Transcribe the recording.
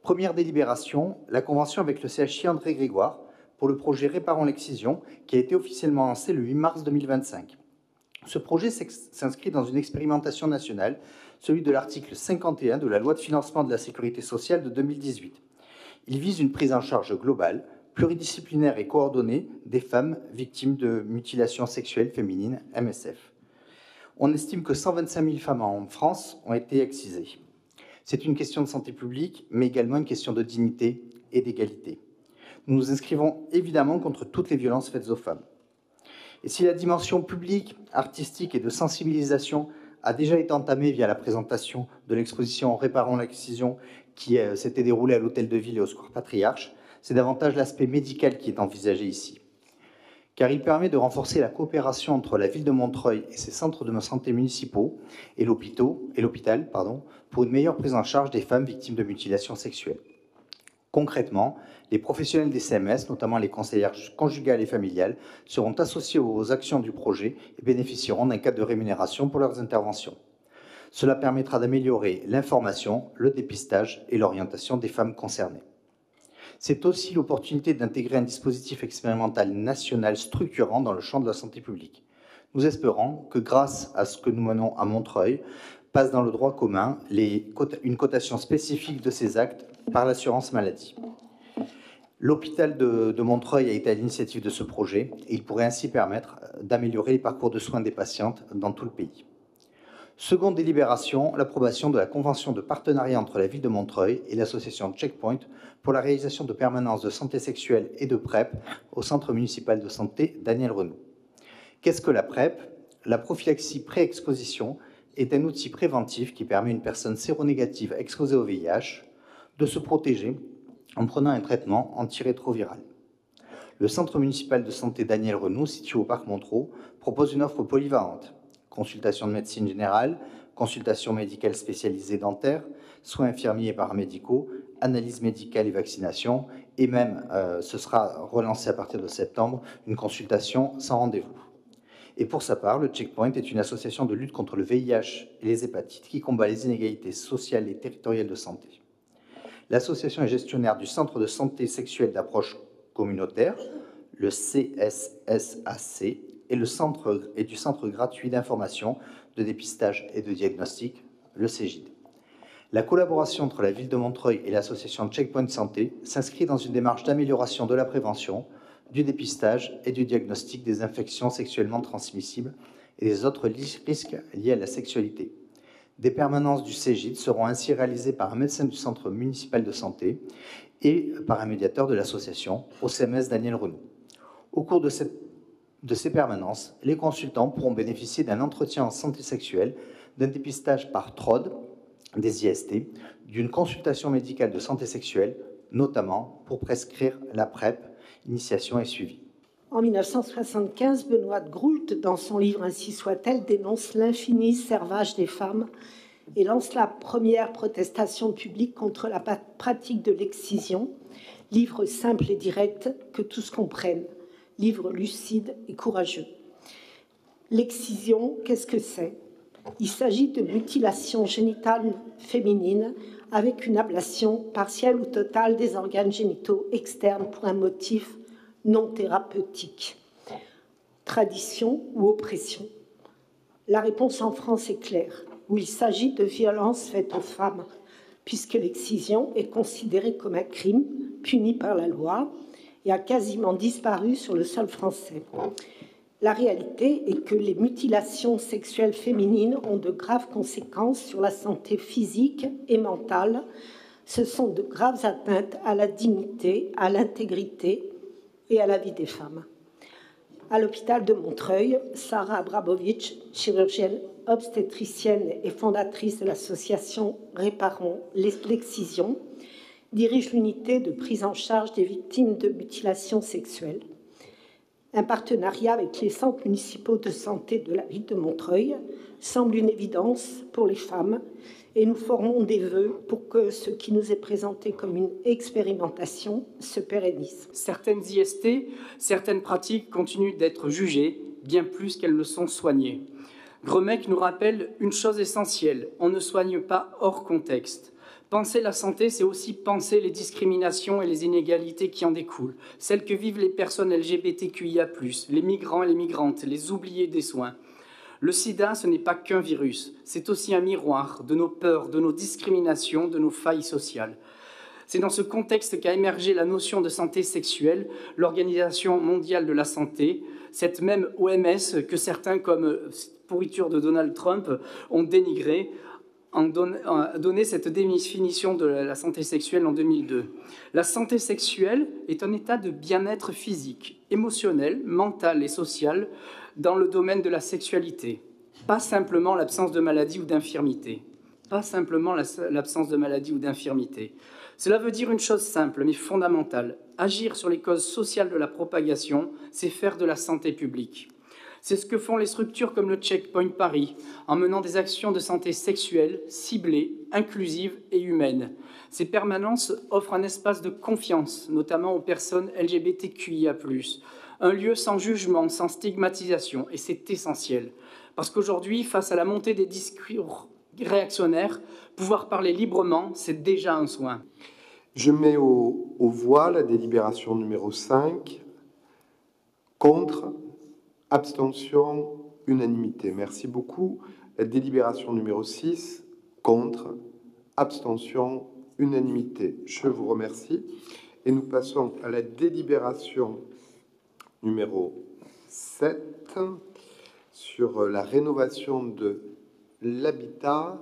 Première délibération, la convention avec le CHI André Grégoire pour le projet Réparons l'excision qui a été officiellement lancé le 8 mars 2025. Ce projet s'inscrit dans une expérimentation nationale, celui de l'article 51 de la loi de financement de la sécurité sociale de 2018. Il vise une prise en charge globale, pluridisciplinaire et coordonnée des femmes victimes de mutilations sexuelles féminines, MSF. On estime que 125 000 femmes en France ont été excisées. C'est une question de santé publique, mais également une question de dignité et d'égalité. Nous nous inscrivons évidemment contre toutes les violences faites aux femmes. Et si la dimension publique, artistique et de sensibilisation a déjà été entamée via la présentation de l'exposition Réparons l'excision qui s'était déroulée à l'Hôtel de Ville et au Square Patriarche, c'est davantage l'aspect médical qui est envisagé ici. Car il permet de renforcer la coopération entre la ville de Montreuil et ses centres de santé municipaux et l'hôpital pour une meilleure prise en charge des femmes victimes de mutilations sexuelles. Concrètement, les professionnels des CMS, notamment les conseillères conjugales et familiales, seront associés aux actions du projet et bénéficieront d'un cadre de rémunération pour leurs interventions. Cela permettra d'améliorer l'information, le dépistage et l'orientation des femmes concernées. C'est aussi l'opportunité d'intégrer un dispositif expérimental national structurant dans le champ de la santé publique. Nous espérons que grâce à ce que nous menons à Montreuil, passe dans le droit commun une cotation spécifique de ces actes par l'assurance maladie. L'hôpital de Montreuil a été à l'initiative de ce projet et il pourrait ainsi permettre d'améliorer les parcours de soins des patientes dans tout le pays. Seconde délibération, l'approbation de la convention de partenariat entre la ville de Montreuil et l'association Checkpoint pour la réalisation de permanences de santé sexuelle et de PrEP au Centre municipal de santé Daniel Renaud. Qu'est-ce que la PrEP? La prophylaxie pré-exposition est un outil préventif qui permet à une personne séronégative exposée au VIH de se protéger en prenant un traitement antirétroviral. Le Centre municipal de santé Daniel Renaud, situé au parc Montreux, propose une offre polyvalente. Consultation de médecine générale, consultation médicale spécialisée dentaire, soins infirmiers et paramédicaux, analyse médicale et vaccination, et même, ce sera relancé à partir de septembre, une consultation sans rendez-vous. Et pour sa part, le Checkpoint est une association de lutte contre le VIH et les hépatites qui combat les inégalités sociales et territoriales de santé. L'association est gestionnaire du Centre de santé sexuelle d'approche communautaire, le CSSAC, et du Centre gratuit d'information, de dépistage et de diagnostic, le CGID. La collaboration entre la ville de Montreuil et l'association Checkpoint Santé s'inscrit dans une démarche d'amélioration de la prévention, du dépistage et du diagnostic des infections sexuellement transmissibles et des autres risques liés à la sexualité. Des permanences du CGID seront ainsi réalisées par un médecin du centre municipal de santé et par un médiateur de l'association, au CMS Daniel Renaud. Au cours de ces permanences, les consultants pourront bénéficier d'un entretien en santé sexuelle, d'un dépistage par TROD, des IST, d'une consultation médicale de santé sexuelle, notamment pour prescrire la PrEP, initiation et suivi. En 1975, Benoît de Groult, dans son livre Ainsi soit-elle, dénonce l'infini servage des femmes et lance la première protestation publique contre la pratique de l'excision, livre simple et direct que tous comprennent, livre lucide et courageux. L'excision, qu'est-ce que c'est? Il s'agit de mutilation génitale féminine avec une ablation partielle ou totale des organes génitaux externes pour un motif non thérapeutique. Tradition ou oppression? La réponse en France est claire, où il s'agit de violences faites aux femmes, puisque l'excision est considérée comme un crime puni par la loi et a quasiment disparu sur le sol français. La réalité est que les mutilations sexuelles féminines ont de graves conséquences sur la santé physique et mentale. Ce sont de graves atteintes à la dignité, à l'intégrité et à la vie des femmes. À l'hôpital de Montreuil, Sarah Abramovic, chirurgienne obstétricienne et fondatrice de l'association Réparons l'excision, dirige l'unité de prise en charge des victimes de mutilations sexuelles. Un partenariat avec les centres municipaux de santé de la ville de Montreuil semble une évidence pour les femmes et nous formons des vœux pour que ce qui nous est présenté comme une expérimentation se pérennise. Certaines IST, certaines pratiques continuent d'être jugées, bien plus qu'elles ne sont soignées. Gromec nous rappelle une chose essentielle, on ne soigne pas hors contexte. Penser la santé, c'est aussi penser les discriminations et les inégalités qui en découlent, celles que vivent les personnes LGBTQIA+, les migrants et les migrantes, les oubliés des soins. Le sida, ce n'est pas qu'un virus, c'est aussi un miroir de nos peurs, de nos discriminations, de nos failles sociales. C'est dans ce contexte qu'a émergé la notion de santé sexuelle, l'Organisation mondiale de la santé, cette même OMS que certains, comme pourriture de Donald Trump, ont dénigrée, a donné cette définition de la santé sexuelle en 2002. La santé sexuelle est un état de bien-être physique, émotionnel, mental et social dans le domaine de la sexualité. Pas simplement l'absence de maladie ou d'infirmité. Pas simplement l'absence de maladie ou d'infirmité. Cela veut dire une chose simple mais fondamentale. Agir sur les causes sociales de la propagation, c'est faire de la santé publique. C'est ce que font les structures comme le Checkpoint Paris, en menant des actions de santé sexuelle, ciblées, inclusives et humaines. Ces permanences offrent un espace de confiance, notamment aux personnes LGBTQIA+, un lieu sans jugement, sans stigmatisation, et c'est essentiel. Parce qu'aujourd'hui, face à la montée des discours réactionnaires, pouvoir parler librement, c'est déjà un soin. Je mets aux voix la délibération numéro 5, contre, abstention, unanimité. Merci beaucoup. La délibération numéro 6, contre, abstention, unanimité. Je vous remercie. Et nous passons à la délibération numéro 7 sur la rénovation de l'habitat